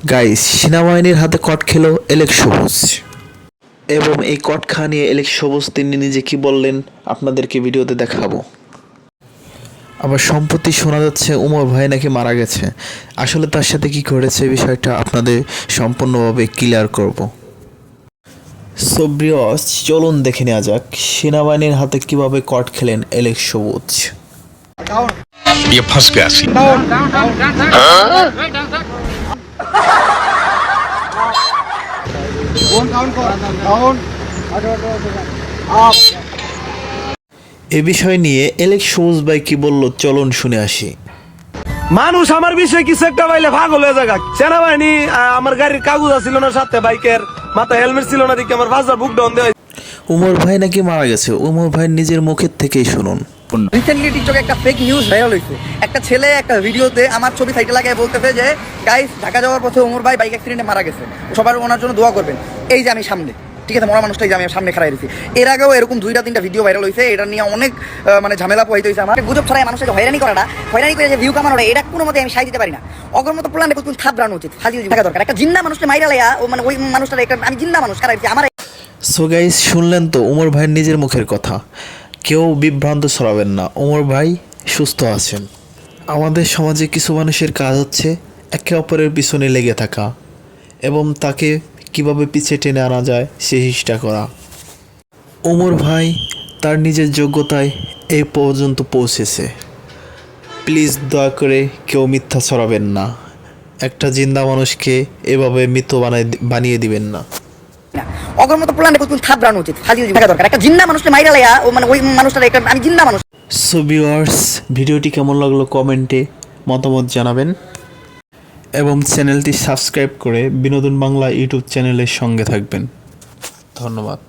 Guys, সেনাবাহিনীর হাতে কট খেলো এলেক্স সবুজ এবং এই কট খা নিয়ে এলেক্স সবুজ তিনি নিজে কি বললেন আপনাদেরকে ভিডিওতে দেখাবো। আবার সম্প্রতি শোনা যাচ্ছে উমর ভাই নাকি মারা গেছে। আসলে তার সাথে কি ঘটেছে বিষয়টা আপনাদের সম্পূর্ণভাবে ক্লিয়ার করব। সো ভিউয়ার্স, চলুন দেখে নেওয়া যাক সেনাবাহিনীর হাতে কিভাবে কট খেলেন এলেক্স সবুজ। ये फंस गया सी এ বিষয় নিয়ে এলেক্স সবুজ ভাই কি বলল চলুন শুনে আসি। মানুষ আমার বিষয়ে কিছু একটা পাইলে পাগল হয়ে যাক। সেনাবাহিনী আমার গাড়ির কাগজ ছিল না, সাথে বাইকের মাথা হেলমেট ছিল না, দেখি আমার বাজার বুক ডাউন দেয়। উমর ভাই নাকি মারা গেছে, উমর ভাই নিজের মুখের থেকেই শুনুন। রিসেন্টলি টিকটকে একটা ফেক নিউজ ভাইরাল হয়েছে। একটা ছেলে একটা ভিডিওতে আমার ছবি সাইডে লাগায় বলতেছে যে গাইস, ঢাকা যাওয়ার পথে ওমর ভাই বাইক অ্যাক্সিডেন্টে মারা গেছে, সবার ওনার জন্য দোয়া করবেন। এই যে আমি সামনে, ঠিক আছে, মরা মানুষটাই যে আমি সামনে খাড়াই রয়েছি। এর আগেও এরকম 2-3টা ভিডিও ভাইরাল হয়েছে। এটা নিয়ে অনেক মানে ঝামেলা পোহাইতে হয়েছে আমার। গুজব ছড়ায় মানুষকে হয়রানি করাটা, হয়রানি করে যে ভিউ কামানোটা, এটা কোনো মতে আমি সাই দিতে পারি না। অগর মতো প্ল্যানে কোন থাবড়ানো উচিত, হাজির থাকা দরকার। একটা জিন্দা মানুষকে মাইরা লাইয়া ও মানে ওই মানুষটা একটা আমি জিন্দা মানুষ খারাইছি আমার। সো গাইস, শুনলেন তো উমর ভাইয়ের নিজের মুখের কথা। কেউ বিভ্রান্ত ছড়াবেন না, উমর ভাই সুস্থ আছেন। আমাদের সমাজে কিছু মানুষের কাজ হচ্ছে একে অপরের পিছনে লেগে থাকা এবং তাকে কিভাবে পিছে টেনে আনা যায় সে চেষ্টা করা। উমর ভাই তার নিজের যোগ্যতায় এই পর্যন্ত পৌঁছেছে। প্লিজ দয়া করে কেউ মিথ্যা ছড়াবেন না, একটা জিন্দা মানুষকে এভাবে মৃত বানিয়ে দিবেন না। অগর মতো প্ল্যানে কোন থাবড়ানো উচিত, হাজির থাকা দরকার। একটা জিন্দা মানুষকে মাইরা লাইয়া ও মানে ওই মানুষটা একটা আমি জিন্দা মানুষ। সো ভিউয়ার্স, ভিডিওটি কেমন লাগলো কমেন্টে মতামত জানাবেন এবং চ্যানেলটি সাবস্ক্রাইব করে বিনোদন বাংলা ইউটিউব চ্যানেলের সঙ্গে থাকবেন। ধন্যবাদ।